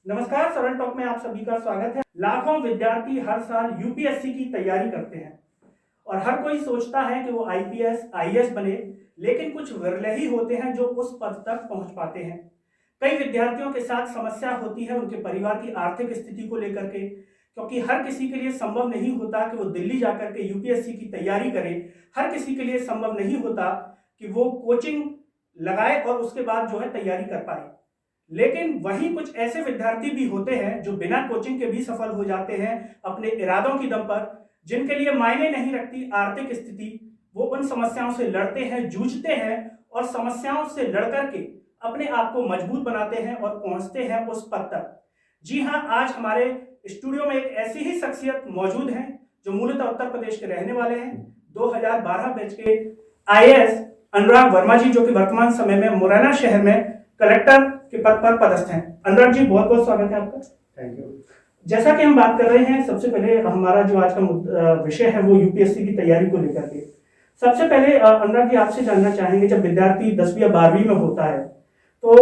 नमस्कार, सरल टॉक में आप सभी का स्वागत है। लाखों विद्यार्थी हर साल यूपीएससी की तैयारी करते हैं और हर कोई सोचता है कि वो आईपीएस, आईएएस बने, लेकिन कुछ विरले ही होते हैं जो उस पद तक पहुंच पाते हैं। कई विद्यार्थियों के साथ समस्या होती है उनके परिवार की आर्थिक स्थिति को लेकर के, क्योंकि हर किसी के लिए संभव नहीं होता कि वो दिल्ली जाकर के यूपीएससी की तैयारी करे। हर किसी के लिए संभव नहीं होता कि वो कोचिंग लगाए और उसके बाद जो है तैयारी कर पाए। लेकिन वहीं कुछ ऐसे विद्यार्थी भी होते हैं जो बिना कोचिंग के भी सफल हो जाते हैं अपने इरादों की दम पर, जिनके लिए मायने नहीं रखती आर्थिक स्थिति। वो उन समस्याओं से लड़ते हैं, जूझते हैं और समस्याओं से लड़कर के अपने आप को मजबूत बनाते हैं और पहुंचते हैं उस पद तक। जी हाँ, आज हमारे स्टूडियो में एक ऐसी ही शख्सियत मौजूद है जो मूलतः उत्तर प्रदेश के रहने वाले हैं। 2012 बैच के आईएएस अनुराग वर्मा जी, जो कि वर्तमान समय में मुरैना शहर में कलेक्टर के पद पर पदस्थ हैं। अनुराग जी, बहुत बहुत स्वागत है आपका। Thank you. जैसा कि हम बात कर रहे हैं, सबसे पहले हमारा जो आज का विषय है वो यूपीएससी की तैयारी को लेकर के। सबसे पहले अनुराग जी, आपसे जानना चाहेंगे, जब विद्यार्थी 10वीं या 12वीं में होता है तो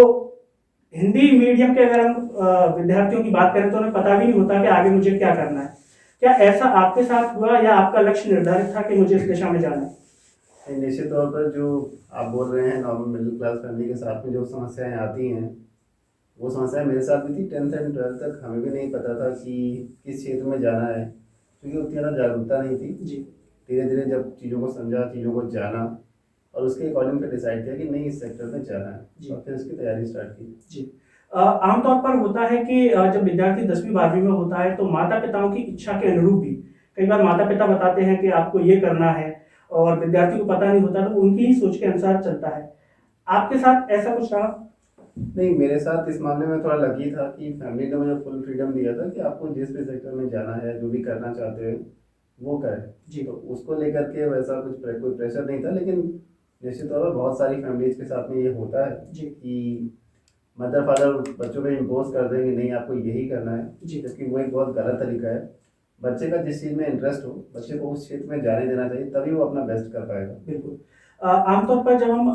हिंदी मीडियम के अगर हम विद्यार्थियों की बात करें तो उन्हें पता भी नहीं होता कि आगे मुझे क्या करना है। क्या ऐसा आपके साथ हुआ या आपका लक्ष्य निर्धारित था कि मुझे इस दिशा में जाना है? निश्चित तौर पर जो आप बोल रहे हैं, नॉर्मल मिडिल क्लास फैमिली के साथ में जो समस्याएं आती हैं, वो समस्याएं मेरे साथ भी थी। 10th एंड 12th तक हमें भी नहीं पता था कि किस क्षेत्र में जाना है, क्योंकि उतनी ज़्यादा जागरूकता नहीं थी जी। धीरे धीरे जब चीज़ों को समझा, चीज़ों को जाना और उसके अकॉर्डिंग फिर डिसाइड किया कि नहीं, इस सेक्टर में जाना है और फिर उसकी तैयारी स्टार्ट की। जी। आमतौर पर होता है कि जब विद्यार्थी 10वीं 12वीं में होता है तो माता पिताओं की इच्छा के अनुरूप भी कई बार माता पिता बताते हैं कि आपको ये करना है और विद्यार्थी को पता नहीं होता, तो उनकी ही सोच के अनुसार चलता है। आपके साथ ऐसा कुछ रहा? नहीं, मेरे साथ इस मामले में थोड़ा लकी था कि फैमिली ने मुझे फुल फ्रीडम दिया था कि आपको जिस भी सेक्टर में जाना है, जो भी करना चाहते हैं वो करें जी। तो उसको लेकर के वैसा कोई प्रेशर नहीं था। लेकिन निश्चित तौर पर बहुत सारी फैमिलीज के साथ में ये होता है जी। कि मदर फादर बच्चों पे इम्पोज कर देंगे, नहीं आपको यही करना है, जी। जबकि वो एक बहुत गलत तरीका है। बच्चे का जिस चीज़ में इंटरेस्ट हो, बच्चे को उस क्षेत्र में जाने देना चाहिए, तभी वो अपना बेस्ट कर पाएगा। बिल्कुल। आमतौर पर जब हम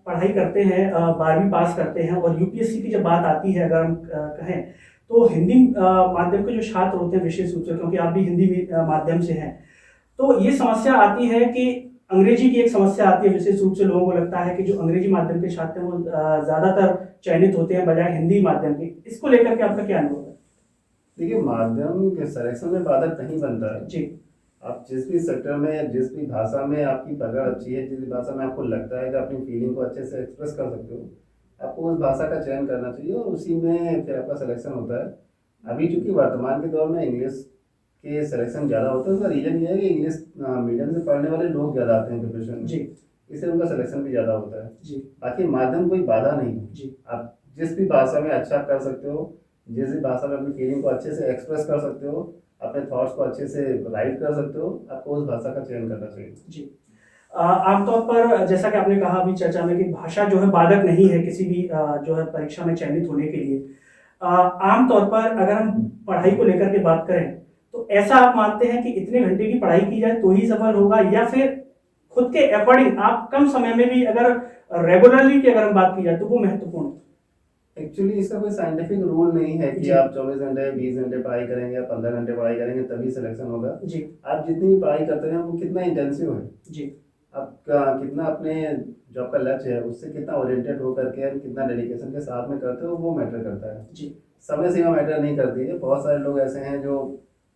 पढ़ाई करते हैं, 12वीं पास करते हैं और यूपीएससी की जब बात आती है, अगर हम कहें तो हिंदी माध्यम के जो छात्र होते हैं विशेष रूप से, क्योंकि आप भी हिंदी माध्यम से हैं, तो ये समस्या आती है कि अंग्रेजी की एक समस्या आती है। विशेष रूप से लोगों को लगता है कि जो अंग्रेजी माध्यम के छात्र हैं वो ज्यादातर चयनित होते हैं बजाय हिंदी माध्यम के। इसको लेकर के आपका क्या अनुभव है? देखिए, माध्यम के सिलेक्शन में बाधक नहीं बनता है जी। आप जिस भी सेक्टर में, जिस भी भाषा में आपकी पकड़ अच्छी है, जिस भी भाषा में आपको लगता है कि अपनी फीलिंग को अच्छे से एक्सप्रेस कर सकते हो, आपको उस भाषा का चयन करना चाहिए और उसी में फिर आपका सिलेक्शन होता है। अभी चूंकि वर्तमान के दौर में इंग्लिश के सिलेक्शन ज़्यादा होता है, उसका रीज़न ये है कि इंग्लिश मीडियम से पढ़ने वाले लोग ज़्यादा आते हैं प्रिपरेशन में, जी। इससे उनका सिलेक्शन भी ज़्यादा होता है। जी। बाकी माध्यम कोई बाधा नहीं है। जी। आप जिस भी भाषा में अच्छा कर सकते हो, जिस भी भाषा में अपनी फीलिंग को अच्छे से एक्सप्रेस कर सकते हो, अपने थॉट्स को अच्छे से राइट कर सकते हो, आपको उस भाषा का चयन करना चाहिए। जी। आमतौर पर जैसा कि आपने कहा अभी चर्चा में कि भाषा जो है बाधक नहीं है किसी भी जो है परीक्षा में चयनित होने के लिए। आमतौर पर अगर हम पढ़ाई को लेकर के बात करें तो ऐसा आप मानते हैं कि इतने घंटे की पढ़ाई की जाए तो ही सफल होगा, या फिर खुद के अकॉर्डिंग आप कम समय में भी अगर रेगुलरली की अगर हम बात की जाए तो वो महत्वपूर्ण है? एक्चुअली इसका कोई साइंटिफिक रूल नहीं है कि जी। आप 24 घंटे 20 घंटे पढ़ाई करेंगे या 15 घंटे पढ़ाई करेंगे तभी सिलेक्शन होगा। जी। आप जितनी भी पढ़ाई करते हैं वो कितना इंटेंसिव है, जी। आपका कितना अपने जो आपका लक्ष्य है उससे कितना ओरिएंटेड होकर के कितना डेडिकेशन के साथ में करते हो, वो मैटर करता है। जी। समय सीमा मैटर नहीं करती है। बहुत सारे लोग ऐसे हैं जो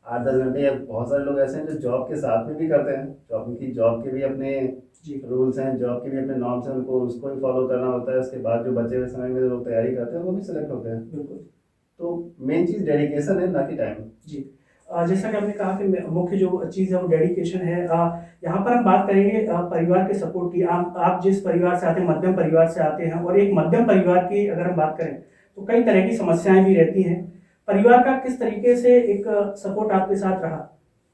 8-10 घंटे, या बहुत सारे लोग ऐसे हैं जो जॉब के साथ में भी करते हैं। जॉब के भी अपने रूल्स हैं, जॉब के भी अपने नॉर्म्स हैं, उनको उसको भी फॉलो करना होता है। उसके बाद जो बचे हुए समय में जो लोग तैयारी करते हैं वो भी सिलेक्ट होते हैं। बिल्कुल। तो मेन चीज़ डेडिकेशन है, ना कि टाइम। जी। जैसा कि आपने कहा कि मुख्य जो चीज़ है वो डेडिकेशन है। यहाँ पर हम बात करेंगे परिवार के सपोर्ट की। आप जिस परिवार से आते हैं, मध्यम परिवार से आते हैं, और एक मध्यम परिवार की अगर हम बात करें तो कई तरह की समस्याएं भी रहती हैं। परिवार का किस तरीके से एक सपोर्ट आपके साथ रहा?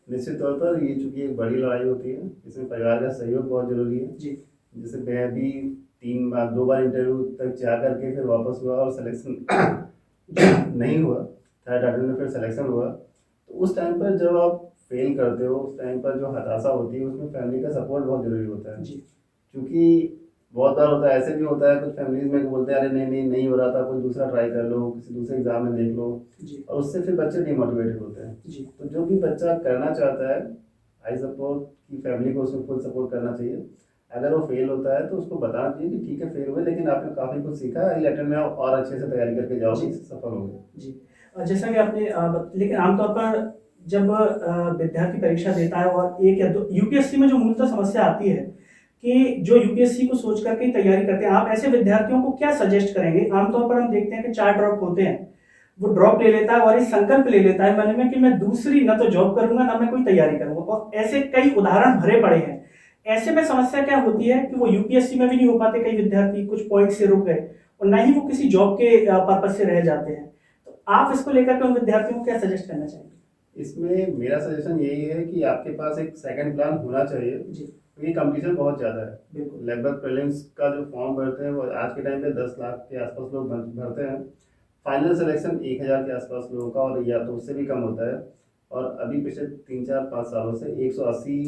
निश्चित तौर पर ये चूंकि एक बड़ी लड़ाई होती है, इसमें परिवार का सहयोग बहुत जरूरी है। जी। जैसे मैं भी 2 बार इंटरव्यू तक जा करके फिर वापस हुआ और सिलेक्शन नहीं हुआ। थर्ड अटेम्प्ट में फिर सिलेक्शन हुआ। तो उस टाइम पर जब आप फेल करते हो, उस टाइम पर जो हताशा होती है, उसमें फैमिली का सपोर्ट बहुत ज़रूरी होता है। जी। क्योंकि बहुत बार होता है, ऐसे भी होता है कुछ फैमिलीज में बोलते हैं अरे नहीं नहीं नहीं हो रहा था, कोई दूसरा ट्राई कर लो, किसी दूसरे एग्जाम में देख लो, जी और उससे फिर बच्चे डिमोटिवेटेड होते हैं। जी तो जो भी बच्चा करना चाहता है, आई सपोर्ट कि फैमिली को उसमें फुल सपोर्ट करना चाहिए। अगर वो फेल होता है तो उसको बताना चाहिए कि ठीक है फेल हुए, लेकिन आपने काफ़ी कुछ सीखा, अगले अटेम्प्ट में आप और अच्छे से तैयारी करके जाओगे, जी इससे सफल होंगे। जी। जैसा कि आपने लेकिन आमतौर पर जब विद्यार्थी परीक्षा देता है और एक या दो यूपीएससी में जो मूलतः समस्या आती है कि जो यूपीएससी को सोच करके ही तैयारी करते हैं, आप ऐसे विद्यार्थियों को क्या सजेस्ट करेंगे? आमतौर पर हम देखते हैं कि 4 ड्रॉप होते हैं, वो ड्रॉप ले लेता है और इस संकल्प ले लेता है मन में कि मैं दूसरी ना तो जॉब करूंगा ना मैं कोई तैयारी करूंगा, और ऐसे कई उदाहरण भरे पड़े हैं। ऐसे में समस्या क्या होती है कि वो यूपीएससी में भी नहीं हो पाते, कई विद्यार्थी कुछ पॉइंट से रुक गए, और ना ही वो किसी जॉब के पर्पज से रह जाते हैं। तो आप इसको लेकर के उन विद्यार्थियों को क्या सजेस्ट करना चाहेंगे? इसमें मेरा सजेशन यही है कि आपके पास एक सेकंड प्लान होना चाहिए, जी क्योंकि कंपटीशन बहुत ज़्यादा है। बिल्कुल। लगभग प्रीलिम्स का जो फॉर्म भरते हैं वो आज के टाइम पे 10 लाख के आसपास लोग भरते हैं। फाइनल सिलेक्शन 1,000 के आसपास लोगों का, और या तो उससे भी कम होता है। और अभी पिछले 3 4 5 सालों से 180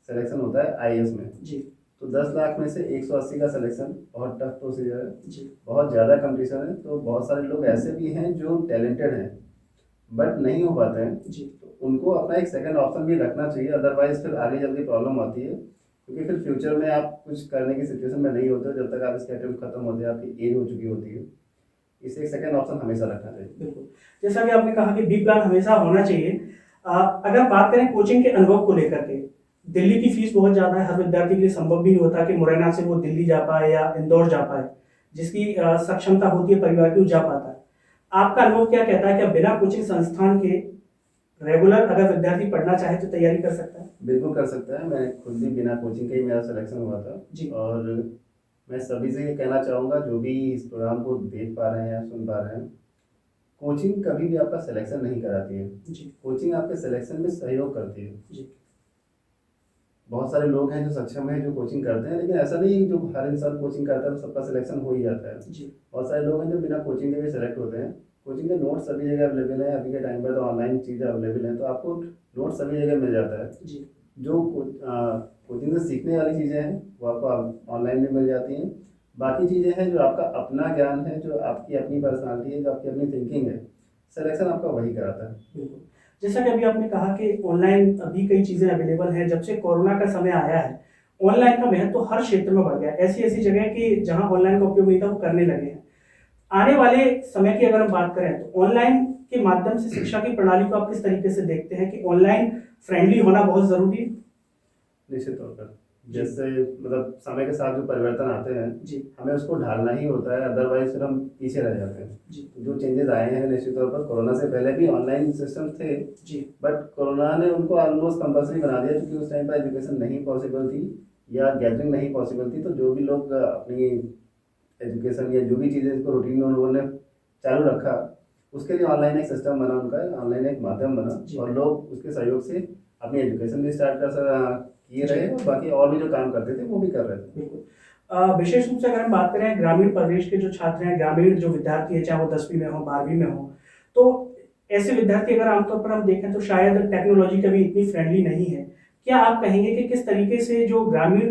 सिलेक्शन होता है आईएएस में। जी तो 10 लाख में से 180 का सिलेक्शन बहुत टफ प्रोसीजर है, जी बहुत ज़्यादा कंपटीशन है। तो बहुत सारे लोग ऐसे भी हैं जो टैलेंटेड हैं बट नहीं हो पाते हैं। जी तो उनको अपना एक सेकंड ऑप्शन भी रखना चाहिए, अदरवाइज फिर आगे चल के प्रॉब्लम आती है, क्योंकि फिर फ्यूचर में आप कुछ करने की सिचुएशन में नहीं होते हो जब तक आप इसके अटेम्प्ट खत्म होते हैं, आपकी एज हो चुकी होती है। इसे एक सेकंड ऑप्शन हमेशा रखना चाहिए। बिल्कुल। जैसा कि आपने कहा कि बी प्लान हमेशा होना चाहिए। अगर बात करें कोचिंग के अनुभव को लेकर के, दिल्ली की फीस बहुत ज़्यादा है, हर विद्यार्थी के लिए संभव भी नहीं होता कि मुरैना से वो दिल्ली जा पाए या इंदौर जा पाए, जिसकी सक्षमता होती है परिवार की, वो जा पाता है। आपका अनुभव क्या कहता है, क्या बिना कोचिंग संस्थान के रेगुलर अगर विद्यार्थी पढ़ना चाहे तो तैयारी कर सकता है? बिल्कुल कर सकता है। मैं खुद भी बिना कोचिंग के ही मेरा सिलेक्शन हुआ था। जी और मैं सभी से ये कहना चाहूँगा जो भी इस प्रोग्राम को देख पा रहे हैं या सुन पा रहे हैं, कोचिंग कभी भी आपका सिलेक्शन नहीं कराती है। जी कोचिंग आपके सिलेक्शन में सहयोग करती है। जी बहुत सारे लोग हैं जो सक्षम हैं जो कोचिंग करते हैं, लेकिन ऐसा नहीं है कि जो हर इंसान कोचिंग करता है तो सबका सिलेक्शन हो ही जाता है। जी बहुत सारे लोग हैं जो बिना कोचिंग के भी सेलेक्ट होते हैं। कोचिंग के नोट्स सभी जगह अवेलेबल हैं, अभी के टाइम पर तो ऑनलाइन चीज़ें अवेलेबल हैं, तो आपको नोट्स सभी जगह मिल जाता है। जी जो कोचिंग से सीखने वाली चीज़ें हैं वो आपको ऑनलाइन में मिल जाती हैं। बाकी चीज़ें हैं जो आपका अपना ज्ञान है, जो आपकी अपनी पर्सनालिटी है, जो आपकी अपनी थिंकिंग है, सिलेक्शन आपका वही कराता है। बिल्कुल। जैसा कि अभी आपने कहा कि ऑनलाइन अभी कई चीज़ें अवेलेबल हैं, जब से कोरोना का समय आया है, ऑनलाइन का महत्व तो हर क्षेत्र में बढ़ गया है। ऐसी-ऐसी जगह कि जहाँ ऑनलाइन का उपयोग नहीं था, वो करने लगे हैं। आने वाले समय की अगर हम बात करें, तो ऑनलाइन के माध्यम से शिक्षा की प्रणाली को आप किस तरीके से देखते हैं कि ऑनलाइन फ्रेंडली होना बहुत ज़रूरी है? निश्चित तौर पर जी जैसे मतलब समय के साथ जो परिवर्तन आते हैं, जी हमें उसको ढालना ही होता है, अदरवाइज फिर हम पीछे रह जाते हैं। जी तो जो चेंजेस आए हैं निश्चित तौर पर, कोरोना से पहले भी ऑनलाइन सिस्टम थे, जी बट कोरोना ने उनको ऑलमोस्ट कंपलसरी बना दिया, क्योंकि उस टाइम पर एजुकेशन नहीं पॉसिबल थी या गैदरिंग नहीं पॉसिबल थी। तो जो भी लोग अपनी एजुकेशन या जो भी चीज़ें इसको रूटीन में उन लोगों ने चालू रखा, उसके लिए ऑनलाइन एक सिस्टम बना उनका, ऑनलाइन एक माध्यम बना, जी और लोग उसके सहयोग से अपनी एजुकेशन भी स्टार्ट किए जी रहे, और बाकी और भी जो काम करते थे वो भी कर रहे थे। बिल्कुल। विशेष रूप से अगर हम बात करें ग्रामीण प्रदेश के जो छात्र हैं, ग्रामीण जो विद्यार्थी हैं, चाहे वो 10वीं में हो, 12वीं में हो, तो ऐसे विद्यार्थी अगर आमतौर पर हम देखें तो शायद टेक्नोलॉजी कभी इतनी फ्रेंडली नहीं है। क्या आप कहेंगे कि किस तरीके से जो ग्रामीण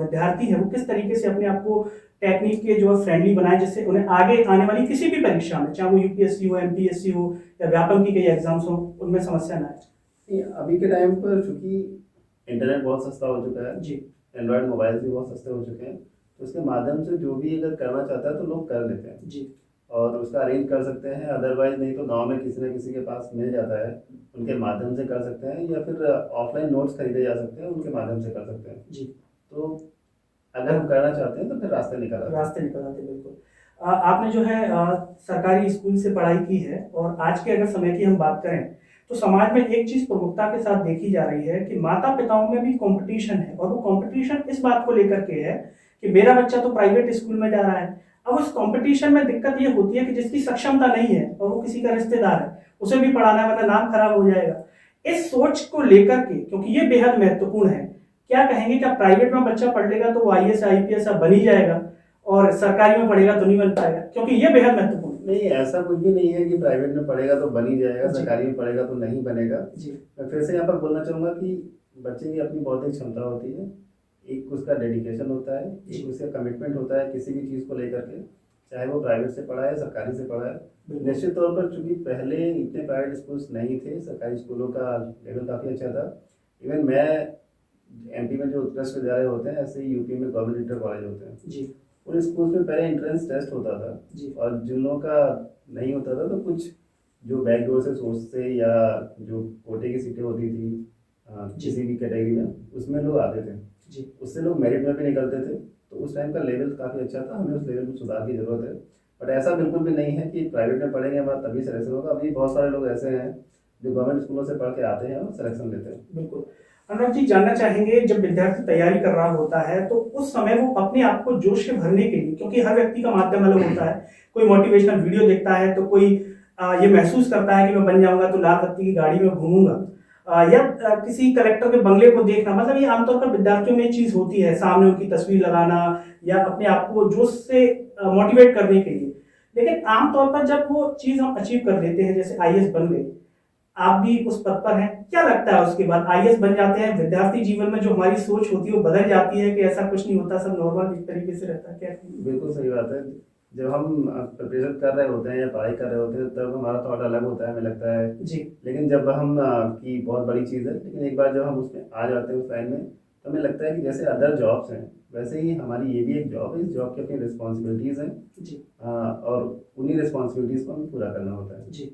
विद्यार्थी हैं, वो किस तरीके से अपने आप को टेक्निक के जो फ्रेंडली बनाएं, जिससे उन्हें आगे आने वाली किसी भी परीक्षा में, चाहे वो यूपीएससी हो, एमपीएससी हो या व्यापम की कई एग्जाम्स हो, उनमें समस्या ना आए? अभी के टाइम पर चूंकि इंटरनेट बहुत सस्ता हो चुका है, जी एंड्रॉयड मोबाइल भी बहुत सस्ते हो चुके हैं, तो उसके माध्यम से जो भी अगर करना चाहता है तो लोग कर लेते हैं जी और उसका अरेंज कर सकते हैं। अदरवाइज नहीं तो गांव में किसी न किसी के पास मिल जाता है, उनके माध्यम से कर सकते हैं, या फिर ऑफलाइन नोट्स खरीदे जा सकते हैं, उनके माध्यम से कर सकते हैं। जी तो अगर हम करना चाहते हैं तो फिर रास्ते निकल आते हैं। रास्ते निकल आते, बिल्कुल। आपने जो है सरकारी स्कूल से पढ़ाई की है, और आज के अगर समय की हम बात करें तो समाज में एक चीज प्रमुखता के साथ देखी जा रही है कि माता पिताओं में भी कंपटीशन है, और वो कंपटीशन इस बात को लेकर के है कि मेरा बच्चा तो प्राइवेट स्कूल में जा रहा है। अब उस कंपटीशन में दिक्कत ये होती है कि जिसकी सक्षमता नहीं है और वो किसी का रिश्तेदार है, उसे भी पढ़ाना है वरना नाम खराब हो जाएगा। इस सोच को लेकर के, क्योंकि ये बेहद महत्वपूर्ण है, क्या कहेंगे कि प्राइवेट में बच्चा पढ़ लेगा तो वो आईएएस आईपीएस बन ही जाएगा, और सरकारी में पढ़ेगा तो नहीं बन पाएगा, क्योंकि ये बेहद महत्वपूर्ण है। नहीं, ऐसा कुछ भी नहीं है कि प्राइवेट में पढ़ेगा तो बन ही जाएगा, जी सरकारी में पढ़ेगा तो नहीं बनेगा। जी मैं फिर से यहाँ पर बोलना चाहूँगा कि बच्चे की अपनी बौद्धिक क्षमता होती है, एक उसका डेडिकेशन होता है, एक उसका कमिटमेंट होता है किसी भी चीज़ को लेकर के, चाहे वो प्राइवेट से पढ़ा है सरकारी से पढ़ा है। बिल्कुल। निश्चित तौर पर चूंकि पहले इतने प्राइवेट स्कूल्स नहीं थे, सरकारी स्कूलों का लेवल काफ़ी अच्छा था। इवन मैं एमपी में जो उत्कृष्ट विद्यालय होते हैं, ऐसे ही यूपी में गवर्नमेंट इंटर कॉलेज होते हैं, जी उन स्कूल्स में पहले एंट्रेंस टेस्ट होता था। जी और जिन लोगों का नहीं होता था तो कुछ जो बैकडोर से सोर्स से या जो कोटे की सीटें होती थी जी किसी भी कैटेगरी में, उसमें लोग आते थे, जी उससे लोग मेरिट में भी निकलते थे। तो उस टाइम का लेवल काफ़ी अच्छा था, हमें उस लेवल में सुधार की ज़रूरत है। बट ऐसा बिल्कुल भी नहीं है कि प्राइवेट में पढ़ेंगे हमारा तभी सिलेक्शन होगा। अभी बहुत सारे लोग ऐसे हैं जो गवर्नमेंट स्कूलों से पढ़ के आते हैं और सिलेक्शन लेते हैं। बिल्कुल। अनुराग जी, जानना चाहेंगे, जब विद्यार्थी तैयारी कर रहा होता है तो उस समय वो अपने आप को जोश से भरने के लिए, क्योंकि हर व्यक्ति का माध्यम अलग होता है, कोई मोटिवेशनल वीडियो देखता है तो कोई ये महसूस करता है कि मैं बन जाऊंगा तो लाल बत्ती की गाड़ी में घूमूंगा, या किसी कलेक्टर के बंगले को देखना, मतलब ये आमतौर पर विद्यार्थियों में ये चीज होती है, सामने उनकी तस्वीर लगाना या अपने आप को जोश से मोटिवेट करने के लिए। लेकिन आमतौर पर जब वो चीज हम अचीव कर लेते हैं, जैसे आईएएस बन गए, आप भी उस पद पर हैं, क्या लगता है उसके बाद आईएएस बन जाते हैं, विद्यार्थी जीवन में जो हमारी सोच होती है वो बदल जाती है कि ऐसा कुछ नहीं होता, सब नॉर्मल एक तरीके से रहता है, क्या? बिल्कुल सही बात है। जब हम प्रिपरेशन कर रहे होते हैं या पढ़ाई कर रहे होते हैं तब हमारा थॉट अलग होता है, हमें लगता है। जी लेकिन जब हम कि बहुत बड़ी चीज़ है, लेकिन एक बार जब हम उसमें आ जाते हैं उस लाइन में, तो हमें लगता है कि जैसे अदर जॉब्स हैं वैसे ही हमारी ये भी एक जॉब है। इस जॉब की अपनी रिस्पॉन्सिबिलिटीज़ हैं, जी और उन्हीं रिस्पॉन्सिबिलिटीज़ को हमें पूरा करना होता है। जी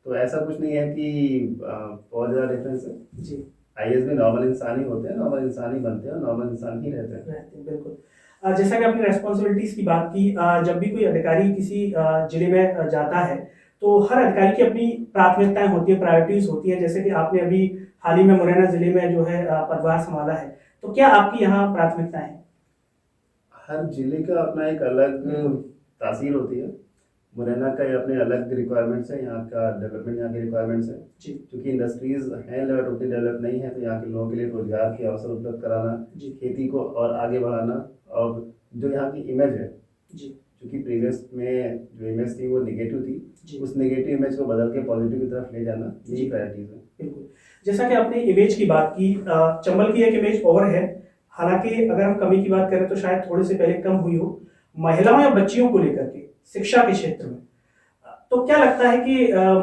तो ऐसा कुछ नहीं है कि बहुत ज़्यादा डिफरेंस है। जी आईएएस भी नॉर्मल इंसान ही होते हैं, नॉर्मल इंसान ही बनते हैं और नॉर्मल इंसान ही रहते हैं। रहते हैं, बिल्कुल। जैसा कि आपने रेस्पॉन्सिबिलिटीज की बात की, जब भी कोई अधिकारी किसी जिले में जाता है तो हर अधिकारी की अपनी प्राथमिकताएं होती है, प्रायोरिटीज होती है, जैसे कि आपने अभी हाल ही में मुरैना जिले में जो है पदभार संभाला है, तो क्या आपकी यहाँ प्राथमिकताएं हैं? हर जिले का अपना एक अलग तासीर होती है। मुरैना का ये अपने अलग रिक्वायरमेंट्स है, यहाँ का डेवलपमेंट, यहाँ की रिक्वायरमेंट्स है। जी क्योंकि इंडस्ट्रीज हैं लेवल उतनी डेवलप नहीं है, तो यहाँ के लोगों के लिए रोजगार के अवसर उपलब्ध कराना, जी खेती को और आगे बढ़ाना, और जो यहाँ की इमेज है, जी क्योंकि प्रीवियस में जो इमेज थी वो निगेटिव थी, जी उस नेगेटिव इमेज को बदल के पॉजिटिव की तरफ ले जाना, जी यही प्रायोरिटीज है। बिल्कुल। जैसा कि आपने इमेज की बात की, चंबल की एक इमेज और है, हालांकि अगर हम कमी की बात करें तो शायद थोड़े से पहले कम हुई हो, महिलाओं या बच्चियों को लेकर के शिक्षा के क्षेत्र में। तो क्या लगता है कि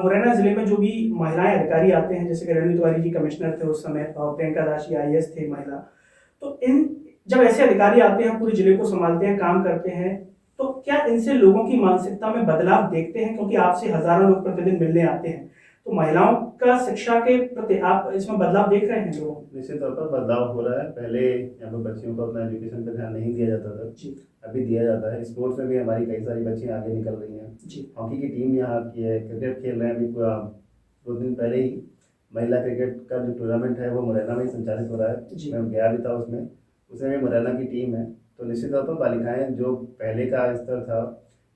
मुरैना जिले में जो भी महिलाएं अधिकारी आते हैं, जैसे कि रेणु तिवारी जी कमिश्नर थे उस समय, और प्रियंका दास जी आईएएस थे महिला, तो इन जब ऐसे अधिकारी आते हैं, पूरे जिले को संभालते हैं, काम करते हैं, तो क्या इनसे लोगों की मानसिकता में बदलाव देखते हैं? क्योंकि आपसे हजारों लोग प्रतिदिन मिलने आते हैं, तो महिलाओं का शिक्षा के प्रति आप इसमें बदलाव देख रहे हैं लोगों? निश्चित तौर पर बदलाव हो रहा है। पहले यहाँ पर बच्चियों को अपना एजुकेशन पर ध्यान नहीं दिया जाता था, जी अभी दिया जाता है। स्पोर्ट्स में भी हमारी कई सारी बच्चियाँ आगे निकल रही हैं। जी हॉकी की टीम यहाँ की है, क्रिकेट खेल रहे हैं। अभी 2 दिन पहले ही महिला क्रिकेट का जो टूर्नामेंट है वो मुरैना में ही संचालित हो रहा जी। है, मैं गया भी था उसमें। उसमें भी मुरैना की टीम है। तो निश्चित तौर पर बालिकाएं जो पहले का स्तर था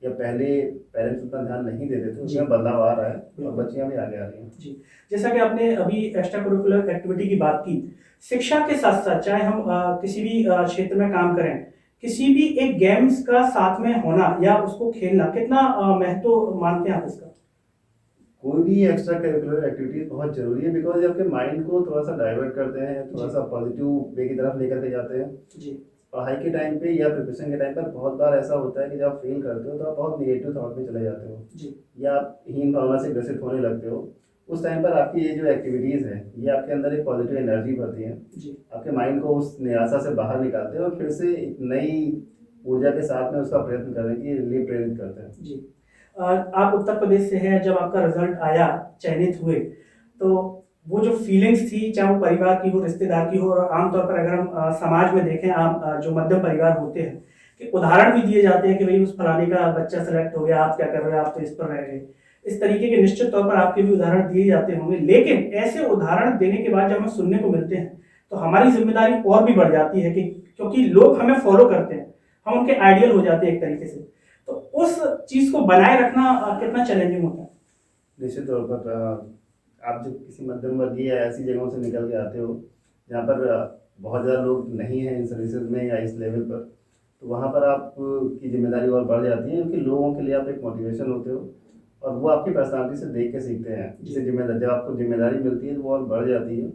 या पहले पेरेंट्स उतना ध्यान नहीं देते थे, जी उसमें बदलाव आ रहा है और बिल्कुल। बच्चियाँ भी आगे आ रही हैं। जी, जैसा कि आपने अभी एक्स्ट्रा करिकुलर एक्टिविटी की बात की, शिक्षा के साथ साथ चाहे हम किसी भी क्षेत्र में काम करें, किसी भी एक गेम्स का साथ में होना या उसको खेलना कितना महत्व मानते हैं आप इसका? कोई भी एक्स्ट्रा करिकुलर एक्टिविटीज बहुत जरूरी है, बिकॉज ये आपके माइंड को थोड़ा सा डाइवर्ट करते हैं, थोड़ा जी सा पॉजिटिव वे की तरफ लेकर के जाते हैं। जी पढ़ाई के टाइम पे या प्रिपरेशन के टाइम पर बहुत बार ऐसा होता है कि जब आप फेल करते हो तो आप बहुत निगेटिव थॉट में चले जाते हो जी या आप हीन भावना से ग्रसित होने लगते हो। उस टाइम पर आपकी ये जो एक्टिविटीज़ है ये आपके अंदर एक पॉजिटिव एनर्जी भरती है, जी आपके माइंड को उस निराशा से बाहर निकालते हैं और फिर से एक नई ऊर्जा के साथ में उसका प्रयत्न करने के लिए प्रेरित करते हैं। जी। आप उत्तर प्रदेश से हैं, जब आपका रिजल्ट आया, चयनित हुए, तो वो जो फीलिंग्स थी, चाहे वो परिवार की हो, रिश्तेदार की हो, और आमतौर पर अगर हम समाज में देखें, आप जो मध्यम परिवार होते हैं, कि उदाहरण भी दिए जाते हैं कि भाई उस फलाने का बच्चा सेलेक्ट हो गया, आप क्या कर रहे हो, आप तो इस पर रह गए, इस तरीके के निश्चित तौर पर आपके भी उदाहरण दिए जाते होंगे। लेकिन ऐसे उदाहरण देने के बाद जब हमें सुनने को मिलते हैं तो हमारी जिम्मेदारी और भी बढ़ जाती है, कि क्योंकि लोग हमें फॉलो करते हैं, हम उनके आइडियल हो जाते हैं एक तरीके से, तो उस चीज को बनाए रखना कितना चैलेंजिंग होता है? निश्चित तौर पर आप जब किसी मध्यम वर्गीय या ऐसी जगहों से निकल के आते हो जहाँ पर बहुत ज़्यादा लोग नहीं हैं इन सर्विसेज में या इस लेवल पर, तो वहाँ पर आप की जिम्मेदारी और बढ़ जाती है, क्योंकि लोगों के लिए आप एक मोटिवेशन होते हो और वो आपकी पर्सनालिटी से देख के सीखते हैं। जिससे जिम्मेदारी, जब आपको जिम्मेदारी मिलती है तो वो और बढ़ जाती है,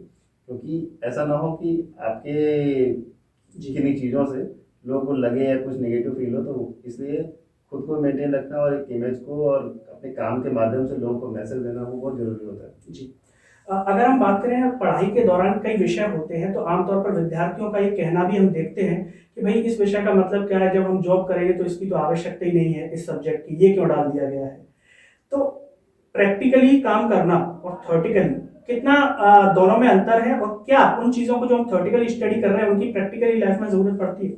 क्योंकि ऐसा ना हो कि आपके जी। किन्हीं चीज़ों से लोगों को लगे या कुछ नेगेटिव फील हो, तो इसलिए खुद को मेंटेन रखना और एक इमेज को और अपने काम के माध्यम से लोगों को मैसेज देना वो बहुत ज़रूरी होता है। जी। अगर हम बात करें पढ़ाई के दौरान कई विषय होते हैं तो आमतौर पर विद्यार्थियों का ये कहना भी हम देखते हैं कि भाई इस विषय का मतलब क्या है, जब हम जॉब करेंगे तो इसकी तो आवश्यकता ही नहीं है, इस सब्जेक्ट की ये क्यों डाल दिया गया है। तो प्रैक्टिकली काम करना और थ्योरेटिकली कितना दोनों में अंतर है, और क्या उन चीज़ों को जो हम थ्योरेटिकली स्टडी कर रहे हैं उनकी प्रैक्टिकली लाइफ में ज़रूरत पड़ती है?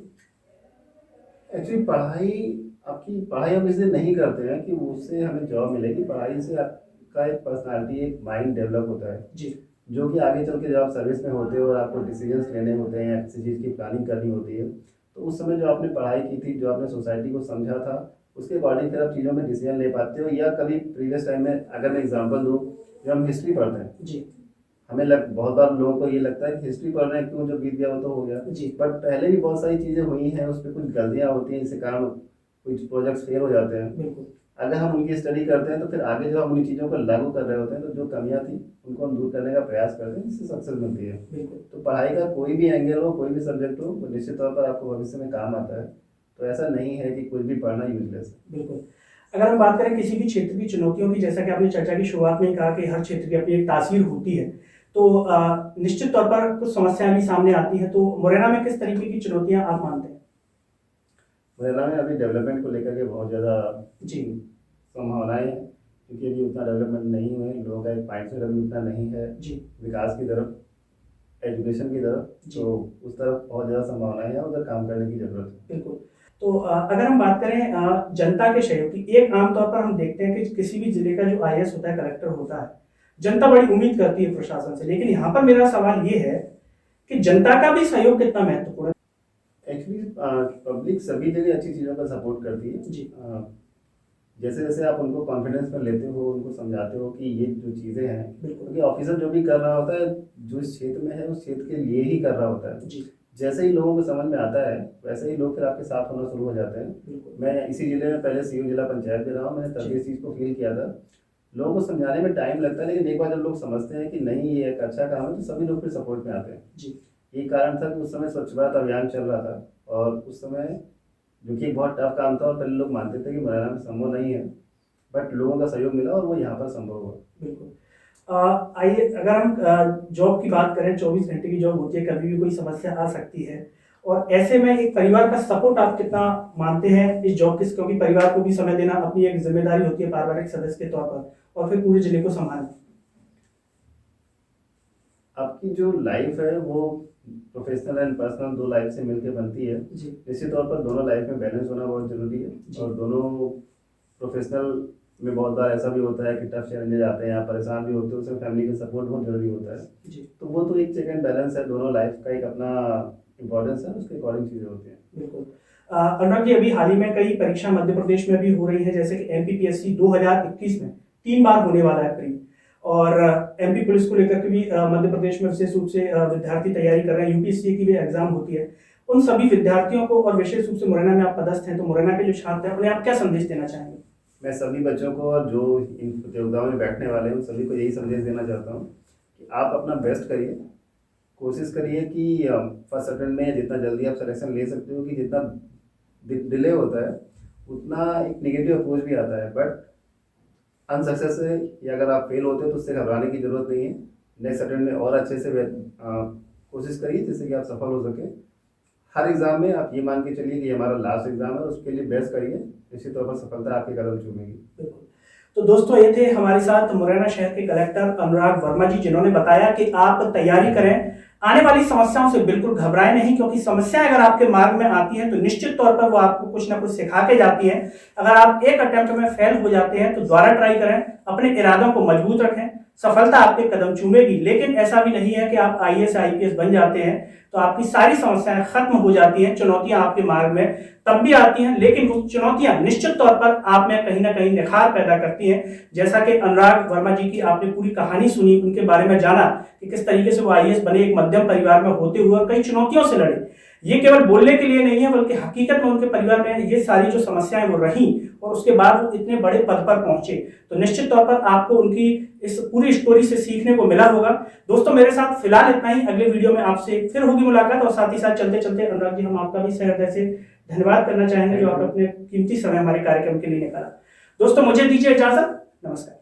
एक्चुअली पढ़ाई हम इसलिए नहीं करते हैं कि उससे हमें जॉब मिलेगी। पढ़ाई से आपका एक पर्सनालिटी, एक माइंड डेवलप होता है, जी। जो कि आगे चल के जब आप सर्विस में होते हो और आपको डिसीजंस लेने होते हैं या किसी चीज़ की प्लानिंग करनी होती है, तो उस समय जो आपने पढ़ाई की थी, जो आपने सोसाइटी को समझा था, उसके अकॉर्डिंग फिर आप चीज़ों में डिसीजन ले पाते हो। या कभी प्रीवियस टाइम में अगर मैं एग्जांपल दूँ, जब हम हिस्ट्री पढ़ते हैं, जी। बहुत बार लोगों को ये लगता है कि हिस्ट्री पढ़ रहे हैं, क्यों, जो बीत गया वो तो हो गया। जी। बट पहले भी बहुत सारी चीज़ें हुई हैं, उस पर कुछ गलतियाँ होती हैं, जिसके कारण कुछ प्रोजेक्ट्स फेल हो जाते हैं। बिल्कुल। अगर हम उनकी स्टडी करते हैं तो फिर आगे जो हम उन चीज़ों को लागू कर रहे होते हैं, तो जो कमियां थी उनको हम दूर करने का प्रयास करते हैं, जिससे सक्सेस मिलती है। बिल्कुल। तो पढ़ाई का कोई भी एंगल हो, कोई भी सब्जेक्ट हो, वो निश्चित तौर पर आपको भविष्य में काम आता है। तो ऐसा नहीं है कि कुछ भी पढ़ना यूजलेस है। बिल्कुल। अगर हम बात करें किसी भी क्षेत्र की चुनौतियों की, जैसा कि आपने चर्चा की शुरुआत में ही कहा कि हर क्षेत्र की अपनी एक तासीर होती है, तो निश्चित तौर पर कुछ समस्याएं भी सामने आती हैं। तो मुरैना में किस तरीके की चुनौतियां आप मानते हैं? मुरैना में अभी डेवलपमेंट को लेकर के बहुत ज़्यादा जी। संभावनाएं हैं, क्योंकि अभी उतना डेवलपमेंट नहीं हुए, लोगों का एक माइंडसेट अभी उतना नहीं है जी। विकास की तरफ, एजुकेशन की तरफ। जी। तो उस तरफ बहुत ज़्यादा संभावनाएं हैं, उधर काम करने की ज़रूरत है। बिल्कुल। तो अगर हम बात करें जनता के सहयोग की, एक आमतौर पर हम देखते हैं कि किसी भी जिले का जो आईएएस होता है, कलेक्टर होता है, जनता बड़ी उम्मीद करती है प्रशासन से, लेकिन यहाँ पर मेरा सवाल ये है कि जनता का भी सहयोग कितना महत्वपूर्ण है? एक्चुअली पब्लिक सभी जगह अच्छी चीज़ों का सपोर्ट करती है। जी। जैसे जैसे आप उनको कॉन्फिडेंस में लेते हो, उनको समझाते हो कि ये जो चीज़ें हैं, बिल्कुल। क्योंकि ऑफिसर जो भी कर रहा होता है, जो इस क्षेत्र में है उस क्षेत्र के लिए ही कर रहा होता है। जी। जैसे ही लोगों को समझ में आता है, वैसे ही लोग फिर आपके साथ होना शुरू हो जाते हैं। बिल्कुल। मैं इसी जिले में पहले सीईओ जिला पंचायत भी रहा हूँ, मैंने तभी इस चीज़ को फील किया था। लोगों को समझाने में टाइम लगता है, लेकिन एक बार जब लोग समझते हैं कि नहीं ये एक अच्छा काम है, तो सभी लोग फिर सपोर्ट में आते हैं। जी। यही कारण था कि उस समय स्वच्छ भारत अभियान चल रहा था, और उस समय जो कि एक बहुत टफ काम था, और पहले लोग मानते थे कि मुरैना में संभव नहीं है, बट लोगों का सहयोग मिला और वो यहाँ पर संभव हुआ। बिल्कुल। आइए, अगर हम जॉब की बात करें, 24 घंटे की जॉब होती है, कभी भी कोई समस्या आ सकती है, और ऐसे में एक परिवार का सपोर्ट आप कितना मानते हैं इस जॉब के, क्योंकि परिवार को भी समय देना अपनी एक जिम्मेदारी होती है पारिवारिक सदस्य के तौर पर, और फिर पूरे जिले को संभालना। आपकी जो लाइफ है वो प्रोफेशनल एंड पर्सनल दो लाइफ से मिलकर बनती है। जी। निश्चित तौर पर दोनों लाइफ में बैलेंस होना बहुत जरूरी है। और दोनों प्रोफेशनल में बहुत बार ऐसा भी होता है कि टफ चैलेंजेस आते हैं, आप परेशान भी होते हो, उसमें फैमिली का सपोर्ट बहुत जरूरी होता है। जी। तो वो तो एक चेक एंड बैलेंस है, दोनों लाइफ का एक अपना इम्पोर्टेंस है, उसके अकॉर्डिंग चीज़ें होती हैं। बिल्कुल। अनुराग जी, अभी हाल ही में कई परीक्षा मध्य प्रदेश में भी हो रही है, जैसे कि एमपीपीएससी 2021 में 3 बार होने वाला है प्री, और एमपी पुलिस को लेकर के भी मध्य प्रदेश में विशेष रूप से विद्यार्थी तैयारी कर रहे हैं, यूपीएससी की भी एग्जाम होती है। उन सभी विद्यार्थियों को, और विशेष रूप से मुरैना में आप पदस्थ हैं, तो मुरैना के जो छात्र हैं उन्हें आप क्या संदेश देना चाहेंगे? मैं सभी बच्चों को और जो इन प्रतियोगिताओं में बैठने वाले हैं उन सभी को यही संदेश देना चाहता हूँ कि आप अपना बेस्ट करिए, कोशिश करिए कि फर्स्ट अटेम्प्ट में जितना जल्दी आप सिलेक्शन ले सकते हो, कि जितना डिले होता है उतना एक नेगेटिव अप्रोच भी आता है, बट अनसक्सेस से या अगर आप फेल होते हो तो उससे घबराने की जरूरत नहीं है। नेक्स्ट अटेम्प्ट में और अच्छे से कोशिश करिए जिससे कि आप सफल हो सके। हर एग्जाम में आप ये मान के चलिए कि हमारा लास्ट एग्जाम है, उसके लिए बेस्ट करिए, निश्चित तौर पर सफलता आपके कदम चूमेगी। बिल्कुल। तो दोस्तों, ये थे हमारे साथ मुरैना शहर के कलेक्टर अनुराग वर्मा जी, जिन्होंने बताया कि आप तैयारी करें, आने वाली समस्याओं से बिल्कुल घबराएं नहीं, क्योंकि समस्याएं अगर आपके मार्ग में आती हैं तो निश्चित तौर पर वो आपको कुछ ना कुछ सिखा के जाती हैं। अगर आप एक अटेम्प्ट में फेल हो जाते हैं तो दोबारा ट्राई करें, अपने इरादों को मजबूत रखें, सफलता आपके कदम चूमेगी। लेकिन ऐसा भी नहीं है कि आप आईएएस आईपीएस बन जाते हैं तो आपकी सारी समस्याएं खत्म हो जाती हैं। चुनौतियां आपके मार्ग में तब भी आती हैं, लेकिन वो चुनौतियां निश्चित तौर पर आप में कहीं ना कहीं निखार पैदा करती हैं। जैसा कि अनुराग वर्मा जी की आपने पूरी कहानी सुनी, उनके बारे में जाना कि किस तरीके से वो आईएएस बने, एक मध्यम परिवार में होते हुए कई चुनौतियों से लड़े, ये केवल बोलने के लिए नहीं है, बल्कि हकीकत में उनके परिवार में ये सारी जो समस्याएं वो रही और उसके बाद वो इतने बड़े पद पर पहुंचे। तो निश्चित तौर पर आपको उनकी इस पूरी स्टोरी से सीखने को मिला होगा। दोस्तों मेरे साथ फिलहाल इतना ही, अगले वीडियो में आपसे फिर होगी मुलाकात। और साथ ही साथ चलते चलते अनुराग जी, हम आपका भी सहृदय से धन्यवाद करना चाहेंगे जो आप अपने कीमती समय हमारे कार्यक्रम के लिए निकाला। दोस्तों मुझे दीजिए इजाजत, नमस्कार।